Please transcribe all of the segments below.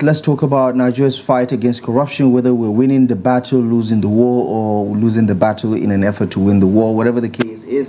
Let's talk about Nigeria's fight against corruption, whether we're winning the battle, losing the war, or losing the battle in an effort to win the war, whatever the case is.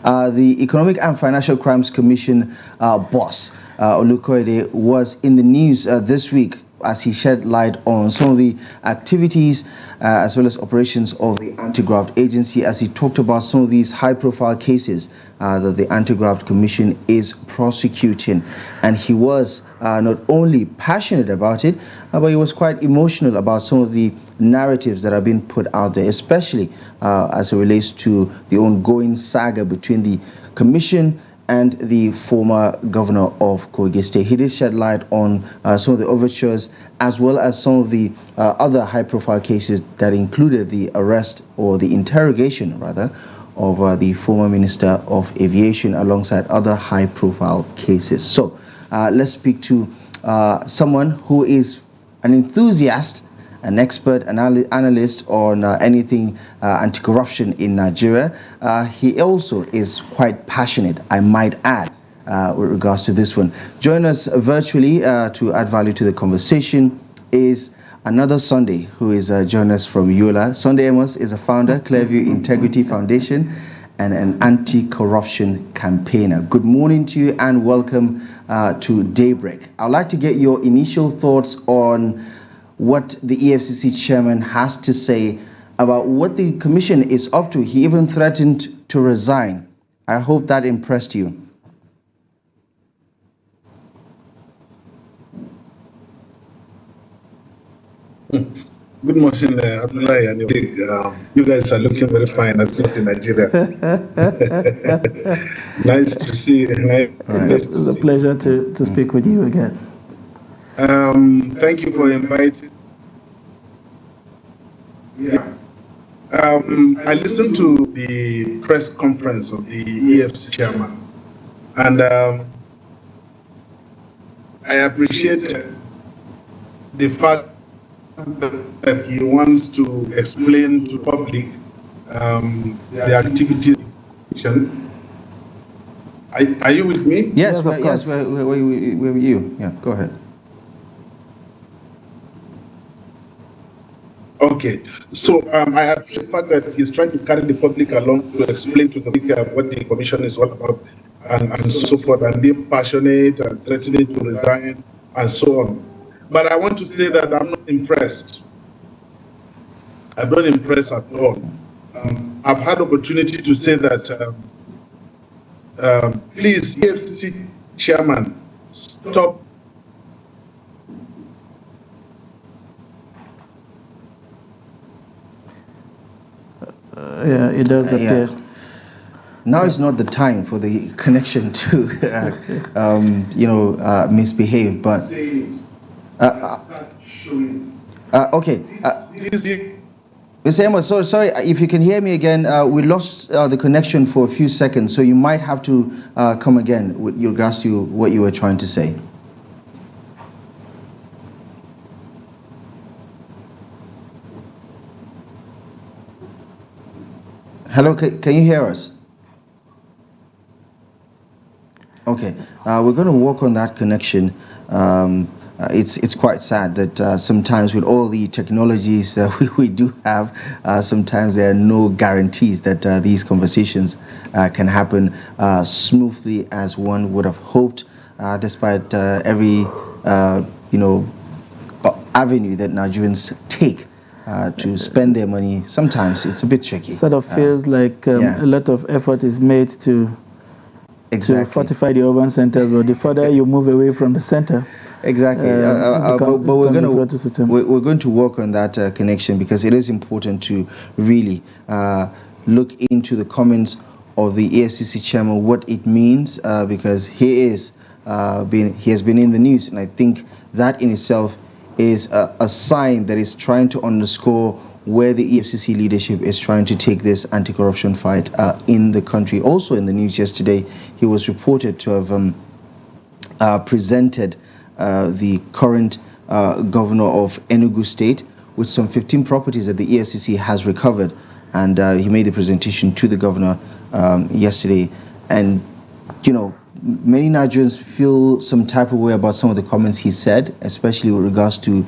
The Economic and Financial Crimes Commission boss, Olukoide, was in the news this week as he shed light on some of the activities as well as operations of the Anti-Graft Agency, as he talked about some of these high-profile cases that the Anti-Graft Commission is prosecuting. And he was not only passionate about it, but he was quite emotional about some of the narratives that are being put out there, especially as it relates to the ongoing saga between the Commission and the former governor of Kogi State. He did shed light on some of the overtures as well as some of the other high-profile cases that included the arrest or the interrogation, rather, of the former Minister of Aviation alongside other high-profile cases. So let's speak to someone who is an enthusiast, an expert analyst on anything anti-corruption in Nigeria. He also is quite passionate, I might add, with regards to this one. Join us virtually to add value to the conversation is another Sunday who is joining us from Yola. Sunday Amos is a founder, Clearview Integrity Foundation, and an anti-corruption campaigner. Good morning to you and welcome to Daybreak. I'd like to get your initial thoughts on what the EFCC chairman has to say about what the commission is up to. He even threatened to resign. I hope that impressed you. Good morning, Abdullah and you guys are looking very fine. I see in Nigeria. Nice to see you. Nice it's a pleasure to speak with you again. Thank you for inviting. Yeah. I listened to the press conference of the EFCC chairman, and I appreciate the fact that he wants to explain to the public the activities. Are you with me? Yes, of course. Yes, where were you? Yeah, go ahead. Okay, so I appreciate the fact that he's trying to carry the public along to explain to the public what the commission is all about and so forth, and being passionate and threatening to resign and so on. But I want to say that I'm not impressed. I'm not impressed at all. I've had opportunity to say that, please, EFCC chairman, stop. Yeah, it does appear. Yeah. Now is not the time for the connection to, misbehave. But okay. Mr. Amos, so sorry if you can hear me again. We lost the connection for a few seconds, so you might have to come again with regards to what you were trying to say. Hello, can you hear us? Okay, we're going to work on that connection. It's quite sad that sometimes with all the technologies that we do have, sometimes there are no guarantees that these conversations can happen smoothly as one would have hoped, despite every avenue that Nigerians take to spend their money. Sometimes it's a bit tricky. Sort of feels like a lot of effort is made to fortify the urban centers, but the further you move away from the center. Exactly, but we're going to work on that connection, because it is important to really look into the comments of the EFCC chairman, what it means, because he has been in the news, and I think that in itself is a sign that is trying to underscore where the EFCC leadership is trying to take this anti-corruption fight in the country. Also in the news yesterday, he was reported to have presented the current governor of Enugu State with some 15 properties that the EFCC has recovered, and he made the presentation to the governor yesterday. And many Nigerians feel some type of way about some of the comments he said, especially with regards to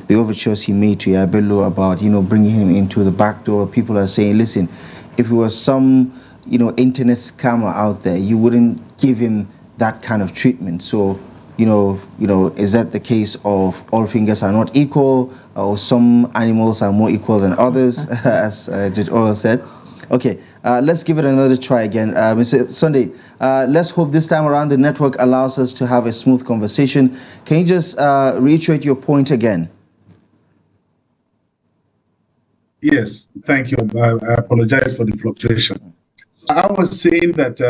the overtures he made to Yabelo about, bringing him into the back door. People are saying, listen, if it was some, internet scammer out there, you wouldn't give him that kind of treatment. So, is that the case of all fingers are not equal, or some animals are more equal than others, as Judge Oral said? Okay, let's give it another try again. Mr. Sunday, let's hope this time around the network allows us to have a smooth conversation. Can you just reiterate your point again? Yes, thank you. I apologize for the fluctuation. I was saying that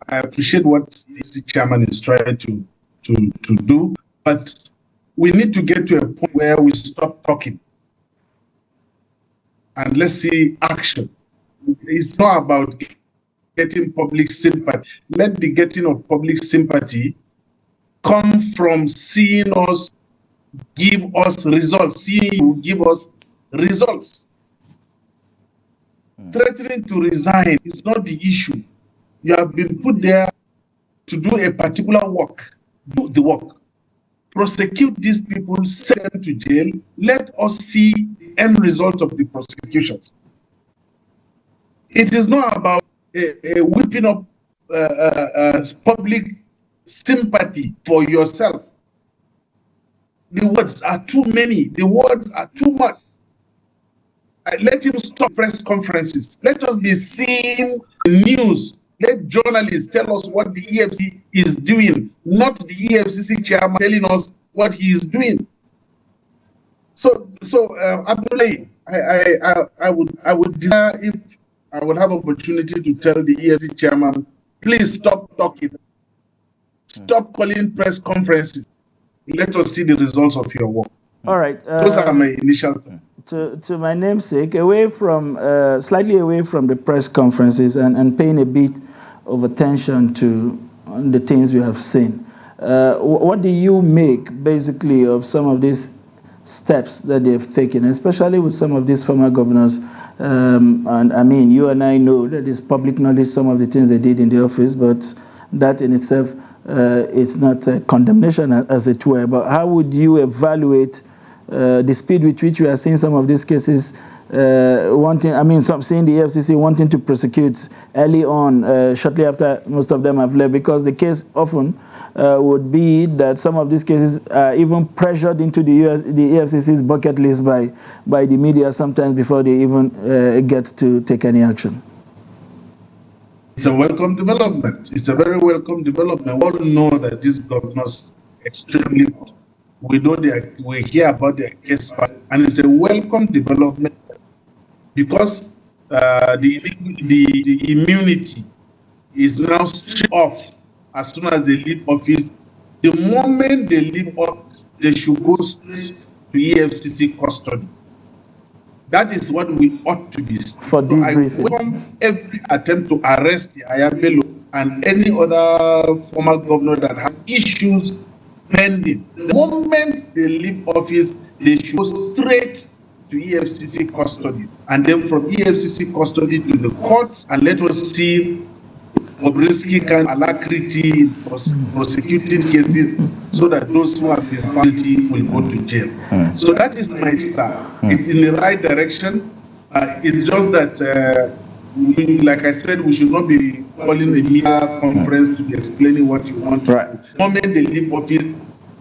I appreciate what the chairman is trying to do, but we need to get to a point where we stop talking and let's see action. It's not about getting public sympathy. Let the getting of public sympathy come from seeing us give us results. Seeing you give us results. Threatening to resign is not the issue. You have been put there to do a particular work. Do the work. Prosecute these people, send them to jail. Let us see the end result of the prosecutions. It is not about whipping up public sympathy for yourself. The words are too many. The words are too much. Let him stop press conferences. Let us be seeing news. Let journalists tell us what the EFCC is doing, not the EFCC chairman telling us what he is doing. So Abdullahi, I would desire if I would have opportunity to tell the EFCC chairman, please stop talking. Stop calling press conferences. Let us see the results of your work. All right. Those are my initial thoughts. To my namesake, slightly away from the press conferences and paying a bit of attention to the things we have seen. What do you make, basically, of some of these steps that they've taken, especially with some of these former governors? And I mean, you and I know that it's public knowledge, some of the things they did in the office, but that in itself, it's not a condemnation, as it were. But how would you evaluate the speed with which we are seeing some of these cases seeing the EFCC wanting to prosecute early on, shortly after most of them have left, because the case often would be that some of these cases are even pressured into the EFCC's bucket list by the media sometimes before they even get to take any action. It's a welcome development. It's a very welcome development. We all know that these governors are extremely good. We know we hear about their case, and it's a welcome development because the immunity is now stripped off as soon as they leave office. The moment they leave office, they should go straight to EFCC custody. That is what we ought to be. For I welcome every attempt to arrest the Ayabelo and any other former governor that have issues pending. The moment they leave office, they should go straight to EFCC custody, and then from EFCC custody to the courts, and let us see Bobrisky kind of alacrity in prosecuting cases so that those who have been found guilty will go to jail. So that is my start. It's in the right direction. It's just that, like I said, we should not be calling a media conference to be explaining what you want to do. The moment they leave office,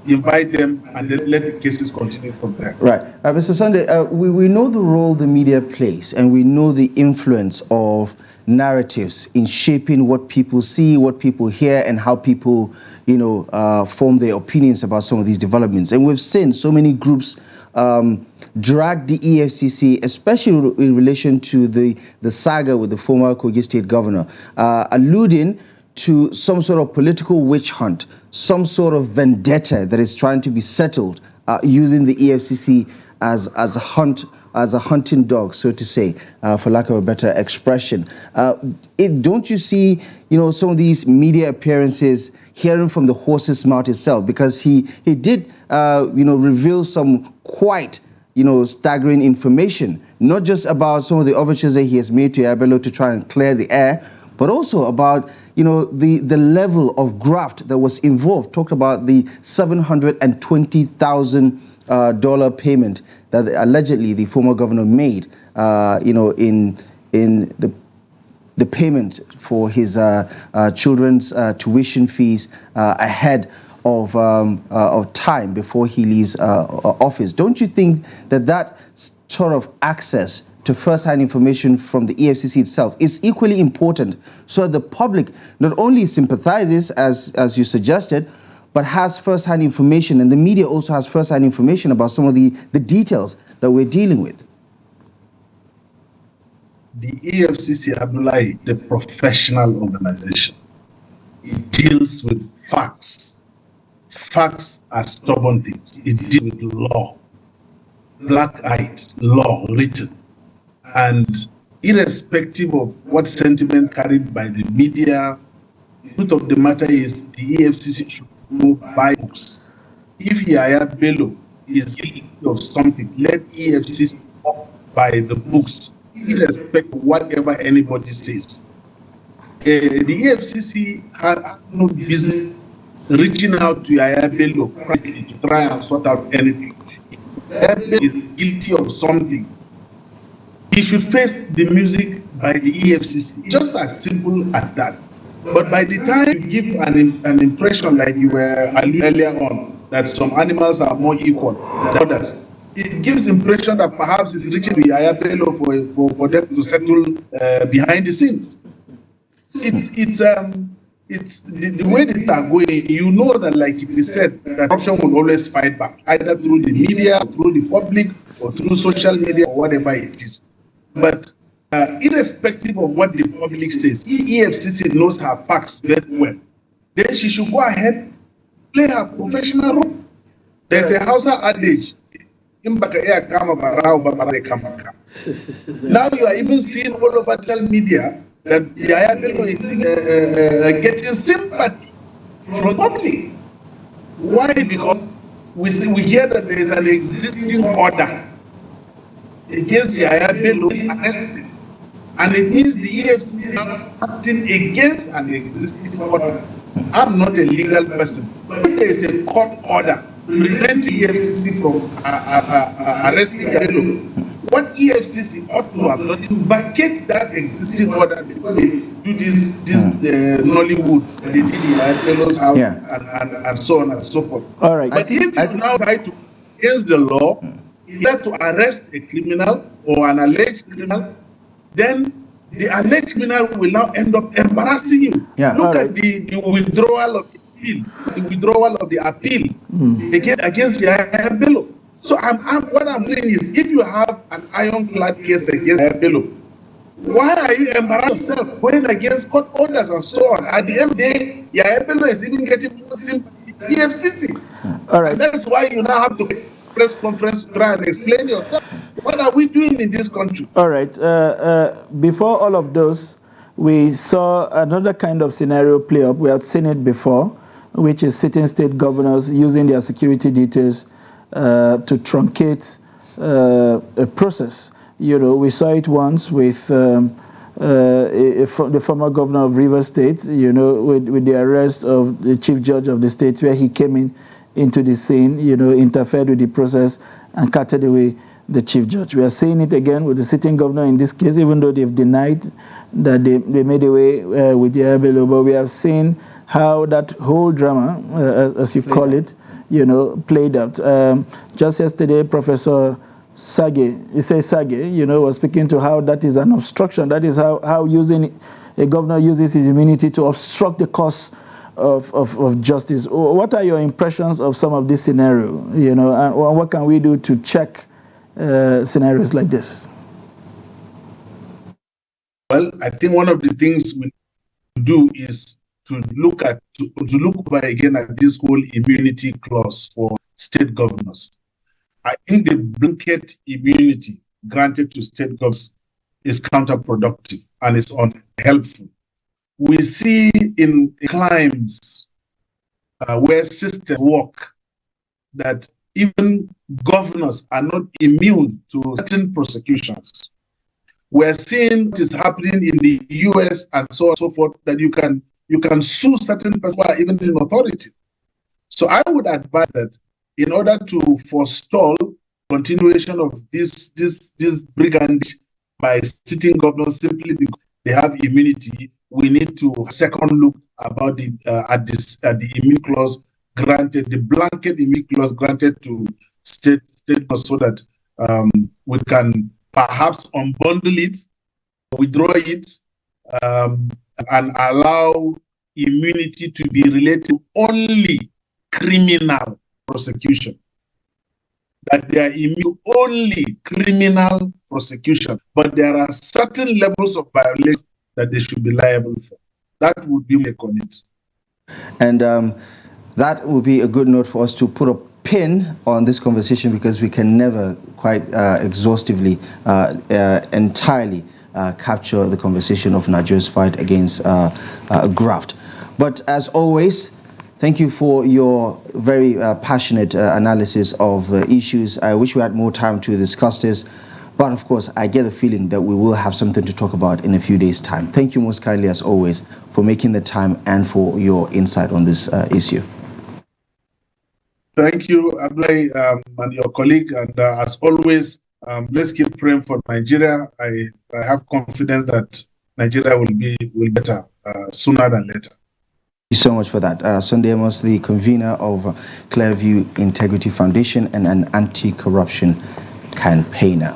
invite them and then let the cases continue from there. Right. Mr. Sunday, we know the role the media plays, and we know the influence of narratives in shaping what people see, what people hear, and how people, form their opinions about some of these developments. And we've seen so many groups drag the EFCC, especially in relation to the saga with the former Kogi State governor, alluding to some sort of political witch hunt, some sort of vendetta that is trying to be settled using the EFCC as a hunting dog, so to say, for lack of a better expression. Don't you see, some of these media appearances hearing from the horse's mouth itself? Because he did, reveal some quite, staggering information, not just about some of the overtures that he has made to Abelo to try and clear the air, but also about, you know, the level of graft that was involved. Talked about the $720,000 payment that allegedly the former governor made, you know, in the payment for his children's tuition fees ahead of time before he leaves office. Don't you think that that sort of access to first-hand information from the EFCC itself is equally important, so that the public not only sympathizes, as you suggested, but has first-hand information, and the media also has first-hand information about some of the details that we're dealing with? The EFCC, Abdullahi, is a professional organization. It deals with facts. Facts are stubborn things. It deals with law, black-eyed law written. And irrespective of what sentiment carried by the media, the truth of the matter is the EFCC should go buy books. If Yaya Bello is guilty of something, let EFCC buy the books, irrespective of whatever anybody says. The EFCC has no business reaching out to Yaya Bello privately to try and sort out anything. If Yaya Bello is guilty of something, he should face the music by the EFCC, just as simple as that. But by the time you give an impression, like you were alluding earlier on, that some animals are more equal than others, it gives impression that perhaps it's reaching to Yaya Bello for them to settle behind the scenes. It's the way that are going. You know that, like it is said, that corruption will always fight back, either through the media, or through the public, or through social media, or whatever it is. But irrespective of what the public says, EFCC knows her facts very well. Then she should go ahead, play her professional role. There's a Hausa adage. Now you are even seeing all over the media that Yaya Bello is getting sympathy from the public. Why? Because we hear that there is an existing order against Yaya Bello arrested, and it means the EFCC are acting against an existing order. I'm not a legal person, but there is a court order preventing EFCC from arresting Yaya Bello. What EFCC ought to have done is vacate that existing order before they do this Nollywood, they did in Yaya Bello's house, and so on and so forth. All right. But if you now decide to against the law, either to arrest a criminal or an alleged criminal, then the alleged criminal will now end up embarrassing you. Look at the withdrawal of the appeal, against Yaya Bello. So what I'm saying is, if you have an ironclad case against Yaya Bello, why are you embarrassing yourself going against court orders and so on? At the end of the day, Yaya Bello is even getting more sympathy from the EFCC. All right. And that's why you now have to press conference to try and explain yourself. What are we doing in this country? All right. Before all of those, we saw another kind of scenario play up. We had seen it before, which is sitting state governors using their security details to truncate a process. You know, we saw it once with the former governor of Rivers State, you know, with the arrest of the chief judge of the state, where he came into the scene, you know, interfered with the process and carted away the chief judge. We are seeing it again with the sitting governor in this case, even though they've denied that they made away with Yaya Bello, but we have seen how that whole drama, as you call it, you know, played out. Just yesterday, Professor Sage, you know, was speaking to how that is an obstruction. That is how a governor uses his immunity to obstruct the course of justice. What are your impressions of some of this scenario, you know, and what can we do to check scenarios like this? Well, I think one of the things we do is to look over again at this whole immunity clause for state governors. I think the blanket immunity granted to state governors is counterproductive and is unhelpful. We see in climes where systems work that even governors are not immune to certain prosecutions. We're seeing what is happening in the US and so on and so forth, that you can sue certain persons who are even in authority. So I would advise that in order to forestall continuation of this brigandage by sitting governors simply because they have immunity, we need to second look about the immunity clause granted, the blanket immunity clause granted to state so that we can perhaps unbundle it, withdraw it, and allow immunity to be related to only criminal prosecution. That they are immune only criminal prosecution, but there are certain levels of violence that they should be liable for. That would be my comment. And that would be a good note for us to put a pin on this conversation, because we can never quite exhaustively, entirely capture the conversation of Nigeria's fight against graft. But as always, thank you for your very passionate analysis of the issues. I wish we had more time to discuss this, but of course, I get the feeling that we will have something to talk about in a few days' time. Thank you most kindly, as always, for making the time and for your insight on this issue. Thank you, Ablai, and your colleague. And as always, let's keep praying for Nigeria. I have confidence that Nigeria will better sooner than later. Thank you so much for that. Sunday Amos, the convener of Clearview Integrity Foundation and an anti-corruption campaigner.